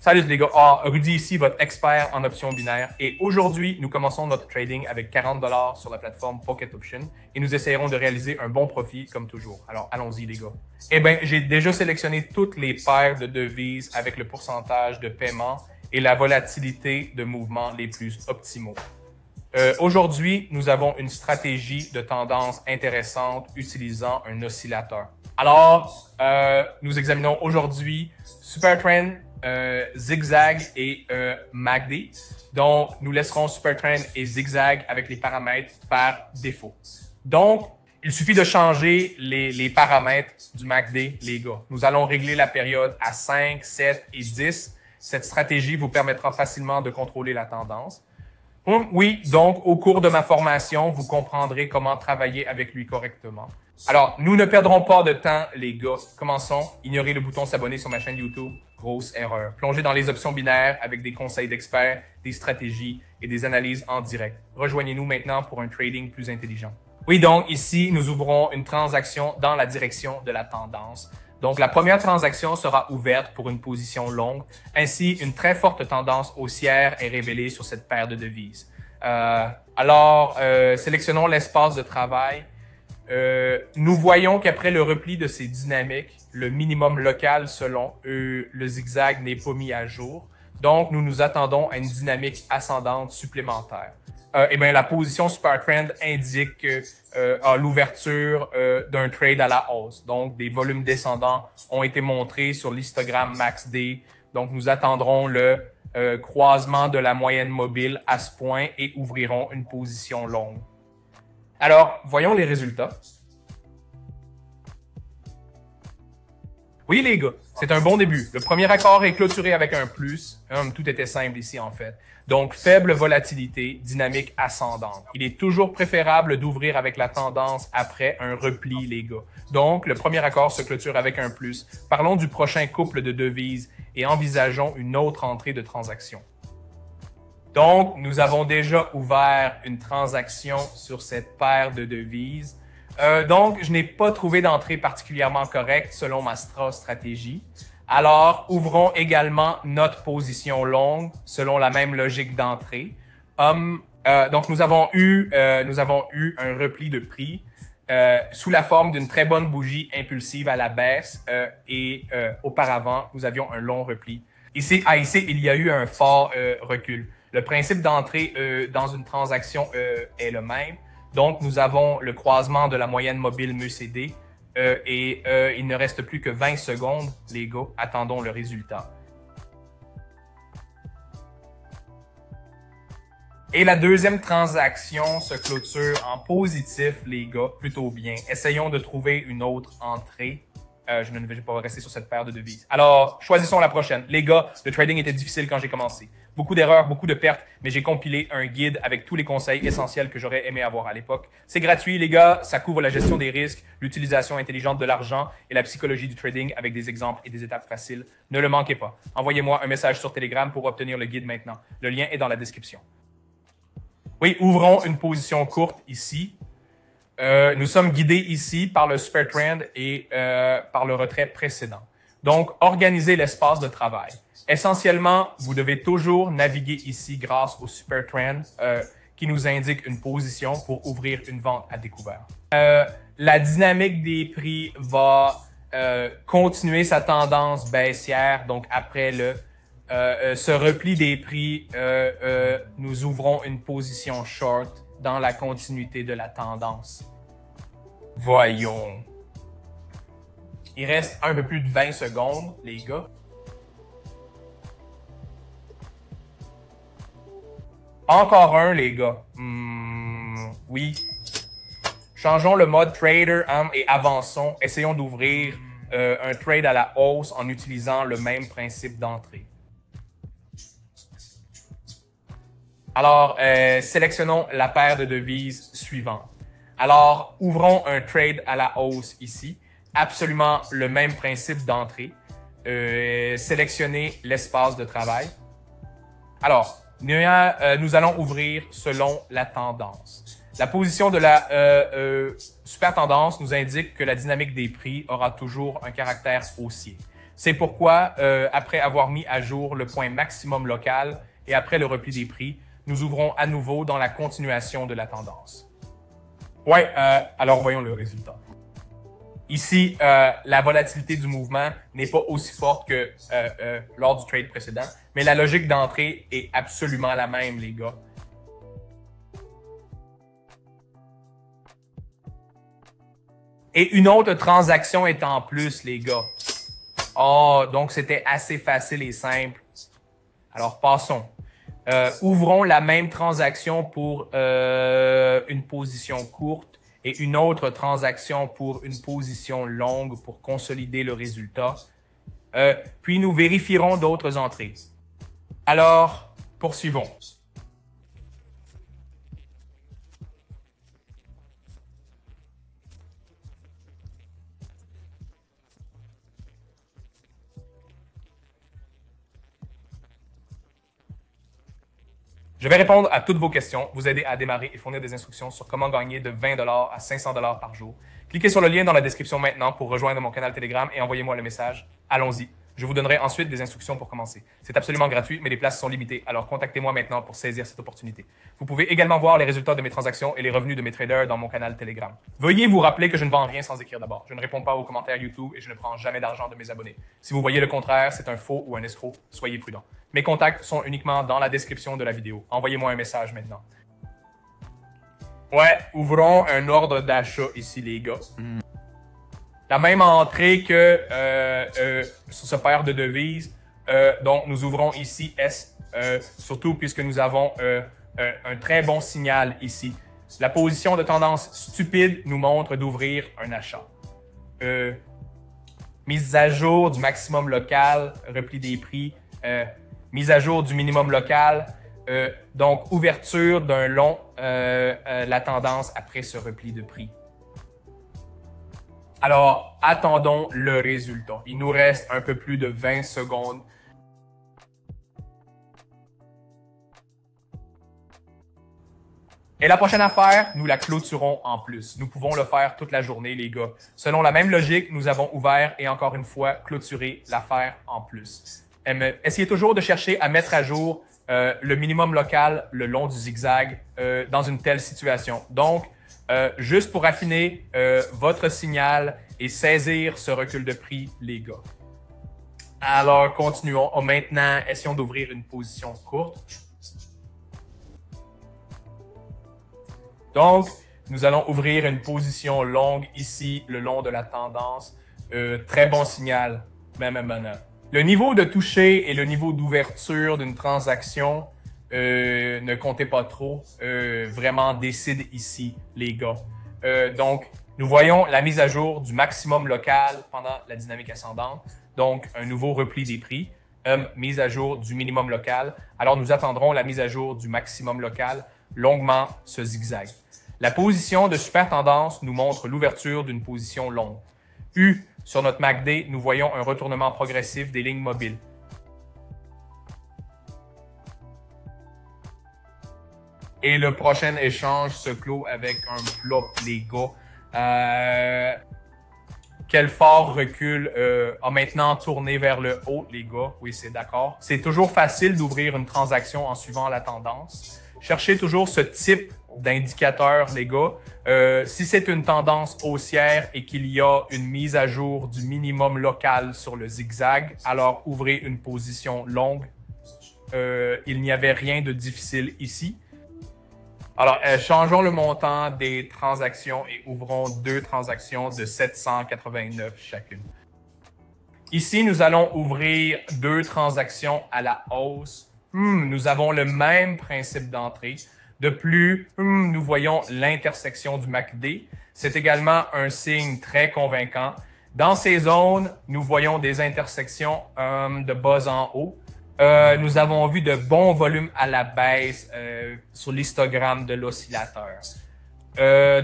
Salut les gars, Rudy ici, votre expert en options binaires. Et aujourd'hui, nous commençons notre trading avec 40 $ sur la plateforme Pocket Option et nous essayerons de réaliser un bon profit comme toujours. Alors, allons-y les gars. Eh bien, j'ai déjà sélectionné toutes les paires de devises avec le pourcentage de paiement et la volatilité de mouvement les plus optimaux. Aujourd'hui, nous avons une stratégie de tendance intéressante utilisant un oscillateur. Alors, nous examinons aujourd'hui Supertrend, Zigzag et MACD. Donc, nous laisserons Supertrend et Zigzag avec les paramètres par défaut. Donc, il suffit de changer les paramètres du MACD, les gars. Nous allons régler la période à 5, 7 et 10. Cette stratégie vous permettra facilement de contrôler la tendance. Oui, donc au cours de ma formation, vous comprendrez comment travailler avec lui correctement. Alors, nous ne perdrons pas de temps, les gars. Commençons. Ignorez le bouton s'abonner sur ma chaîne YouTube. Grosse erreur. Plongez dans les options binaires avec des conseils d'experts, des stratégies et des analyses en direct. Rejoignez-nous maintenant pour un trading plus intelligent. Oui, donc ici, nous ouvrons une transaction dans la direction de la tendance. Donc, la première transaction sera ouverte pour une position longue. Ainsi, une très forte tendance haussière est révélée sur cette paire de devises. Sélectionnons l'espace de travail. Nous voyons qu'après le repli de ces dynamiques, le minimum local selon le zigzag n'est pas mis à jour. Donc, nous nous attendons à une dynamique ascendante supplémentaire. La position Supertrend indique l'ouverture d'un trade à la hausse. Donc, des volumes descendants ont été montrés sur l'histogramme MACD. Donc, nous attendrons le croisement de la moyenne mobile à ce point et ouvrirons une position longue. Alors, voyons les résultats. Oui, les gars, c'est un bon début. Le premier accord est clôturé avec un plus. Tout était simple ici, en fait. Donc, faible volatilité, dynamique ascendante. Il est toujours préférable d'ouvrir avec la tendance après un repli, les gars. Donc, le premier accord se clôture avec un plus. Parlons du prochain couple de devises et envisageons une autre entrée de transaction. Donc, nous avons déjà ouvert une transaction sur cette paire de devises. Donc, je n'ai pas trouvé d'entrée particulièrement correcte selon ma stratégie. Alors, ouvrons également notre position longue selon la même logique d'entrée. Donc, nous avons eu un repli de prix sous la forme d'une très bonne bougie impulsive à la baisse auparavant, nous avions un long repli. Ici, il y a eu un fort recul. Le principe d'entrée dans une transaction est le même. Donc, nous avons le croisement de la moyenne mobile MUCD il ne reste plus que 20 secondes, les gars. Attendons le résultat. Et la deuxième transaction se clôture en positif, les gars, plutôt bien. Essayons de trouver une autre entrée. Je ne vais pas rester sur cette paire de devises. Alors, choisissons la prochaine. Les gars, le trading était difficile quand j'ai commencé. Beaucoup d'erreurs, beaucoup de pertes, mais j'ai compilé un guide avec tous les conseils essentiels que j'aurais aimé avoir à l'époque. C'est gratuit, les gars. Ça couvre la gestion des risques, l'utilisation intelligente de l'argent et la psychologie du trading avec des exemples et des étapes faciles. Ne le manquez pas. Envoyez-moi un message sur Telegram pour obtenir le guide maintenant. Le lien est dans la description. Oui, ouvrons une position courte ici. Nous sommes guidés ici par le Supertrend et par le retrait précédent. Donc, organisez l'espace de travail. Essentiellement, vous devez toujours naviguer ici grâce au Supertrend qui nous indique une position pour ouvrir une vente à découvert. La dynamique des prix va continuer sa tendance baissière. Donc, après ce repli des prix, nous ouvrons une position short dans la continuité de la tendance. Voyons. Il reste un peu plus de 20 secondes, les gars. Encore un, les gars. Oui. Changeons le mode trader et avançons. Essayons d'ouvrir un trade à la hausse en utilisant le même principe d'entrée. Alors, sélectionnons la paire de devises suivante. Alors, ouvrons un trade à la hausse ici. Absolument le même principe d'entrée. Sélectionnez l'espace de travail. Alors, nous allons ouvrir selon la tendance. La position de la super tendance nous indique que la dynamique des prix aura toujours un caractère haussier. C'est pourquoi, après avoir mis à jour le point maximum local et après le repli des prix, nous ouvrons à nouveau dans la continuation de la tendance. Ouais, alors voyons le résultat. Ici, la volatilité du mouvement n'est pas aussi forte que lors du trade précédent, mais la logique d'entrée est absolument la même, les gars. Et une autre transaction est en plus, les gars. Oh, donc c'était assez facile et simple. Alors, passons. Ouvrons la même transaction pour une position courte et une autre transaction pour une position longue pour consolider le résultat. Puis nous vérifierons d'autres entrées. Alors, poursuivons. Je vais répondre à toutes vos questions, vous aider à démarrer et fournir des instructions sur comment gagner de 20 $ à 500 $ par jour. Cliquez sur le lien dans la description maintenant pour rejoindre mon canal Telegram et envoyez-moi le message « Allons-y ». Je vous donnerai ensuite des instructions pour commencer. C'est absolument gratuit, mais les places sont limitées, alors contactez-moi maintenant pour saisir cette opportunité. Vous pouvez également voir les résultats de mes transactions et les revenus de mes traders dans mon canal Telegram. Veuillez vous rappeler que je ne vends rien sans écrire d'abord. Je ne réponds pas aux commentaires YouTube et je ne prends jamais d'argent de mes abonnés. Si vous voyez le contraire, c'est un faux ou un escroc, soyez prudent. Mes contacts sont uniquement dans la description de la vidéo. Envoyez-moi un message maintenant. Ouais, ouvrons un ordre d'achat ici, les gars. La même entrée que sur ce paire de devises. Donc, nous ouvrons ici S, surtout puisque nous avons un très bon signal ici. La position de tendance stupide nous montre d'ouvrir un achat. Mise à jour du maximum local, repli des prix, mise à jour du minimum local, donc ouverture d'un long, la tendance après ce repli de prix. Alors, attendons le résultat. Il nous reste un peu plus de 20 secondes. Et la prochaine affaire, nous la clôturons en plus. Nous pouvons le faire toute la journée, les gars. Selon la même logique, nous avons ouvert et encore une fois clôturé l'affaire en plus. Essayez toujours de chercher à mettre à jour le minimum local le long du zigzag dans une telle situation. Donc, juste pour affiner votre signal et saisir ce recul de prix, les gars. Alors, continuons. Maintenant, essayons d'ouvrir une position courte. Donc, nous allons ouvrir une position longue ici, le long de la tendance. Très bon signal. Le niveau de toucher et le niveau d'ouverture d'une transaction, ne comptez pas trop. Vraiment, décide ici, les gars. Donc, nous voyons la mise à jour du maximum local pendant la dynamique ascendante. Donc, un nouveau repli des prix. Mise à jour du minimum local. Alors, nous attendrons la mise à jour du maximum local longuement ce zigzag. La position de super tendance nous montre l'ouverture d'une position longue. U, sur notre MACD, nous voyons un retournement progressif des lignes mobiles. Et le prochain échange se clôt avec un flop, les gars. Quel fort recul a maintenant tourné vers le haut, les gars. Oui, c'est d'accord. C'est toujours facile d'ouvrir une transaction en suivant la tendance. Cherchez toujours ce type d'indicateur, les gars. Si c'est une tendance haussière et qu'il y a une mise à jour du minimum local sur le zigzag, alors ouvrez une position longue. Il n'y avait rien de difficile ici. Alors, changeons le montant des transactions et ouvrons deux transactions de 789 chacune. Ici, nous allons ouvrir deux transactions à la hausse. Nous avons le même principe d'entrée. De plus, nous voyons l'intersection du MACD. C'est également un signe très convaincant. Dans ces zones, nous voyons des intersections de bas en haut. Nous avons vu de bons volumes à la baisse sur l'histogramme de l'oscillateur.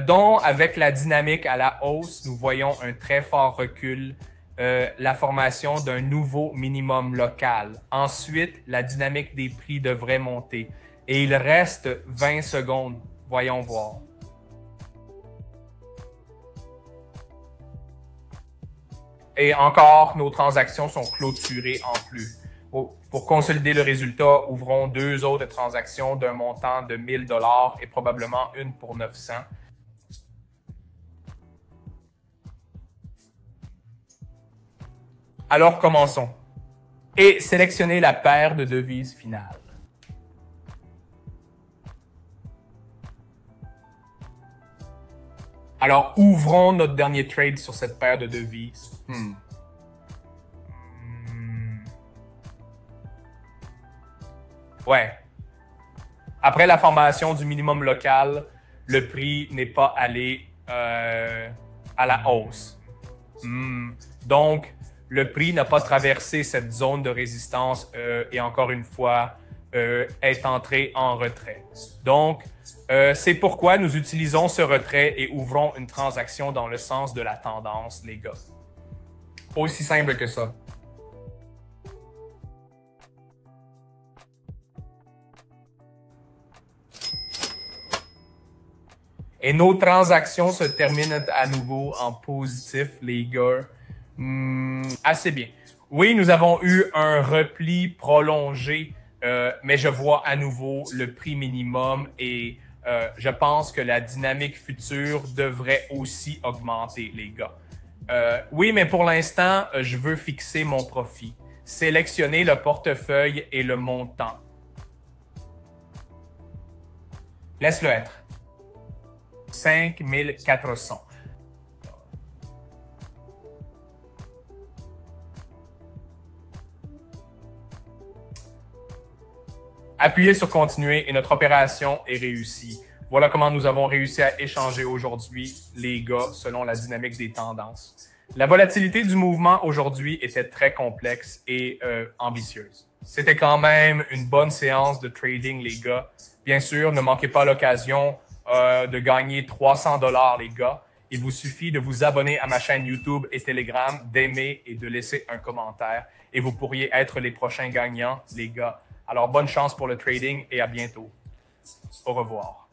Donc, avec la dynamique à la hausse, nous voyons un très fort recul, la formation d'un nouveau minimum local. Ensuite, la dynamique des prix devrait monter. Et il reste 20 secondes. Voyons voir. Et encore, nos transactions sont clôturées en plus. Pour consolider le résultat, ouvrons 2 autres transactions d'un montant de 1000 $ et probablement une pour 900. Alors, commençons. Et sélectionnez la paire de devises finale. Alors, ouvrons notre dernier trade sur cette paire de devises. Ouais. Après la formation du minimum local, le prix n'est pas allé à la hausse. Donc, le prix n'a pas traversé cette zone de résistance et encore une fois, est entré en retrait. Donc, c'est pourquoi nous utilisons ce retrait et ouvrons une transaction dans le sens de la tendance, les gars. Aussi simple que ça. Et nos transactions se terminent à nouveau en positif, les gars. Assez bien. Oui, nous avons eu un repli prolongé, mais je vois à nouveau le prix minimum et je pense que la dynamique future devrait aussi augmenter, les gars. Oui, mais pour l'instant, je veux fixer mon profit. Sélectionner le portefeuille et le montant. Laisse-le être. 5400. Appuyez sur continuer et notre opération est réussie. Voilà comment nous avons réussi à échanger aujourd'hui, les gars, selon la dynamique des tendances. La volatilité du mouvement aujourd'hui était très complexe et ambitieuse. C'était quand même une bonne séance de trading, les gars. Bien sûr, ne manquez pas l'occasion de gagner 300 $, les gars. Il vous suffit de vous abonner à ma chaîne YouTube et Telegram, d'aimer et de laisser un commentaire. Et vous pourriez être les prochains gagnants, les gars. Alors, bonne chance pour le trading et à bientôt. Au revoir.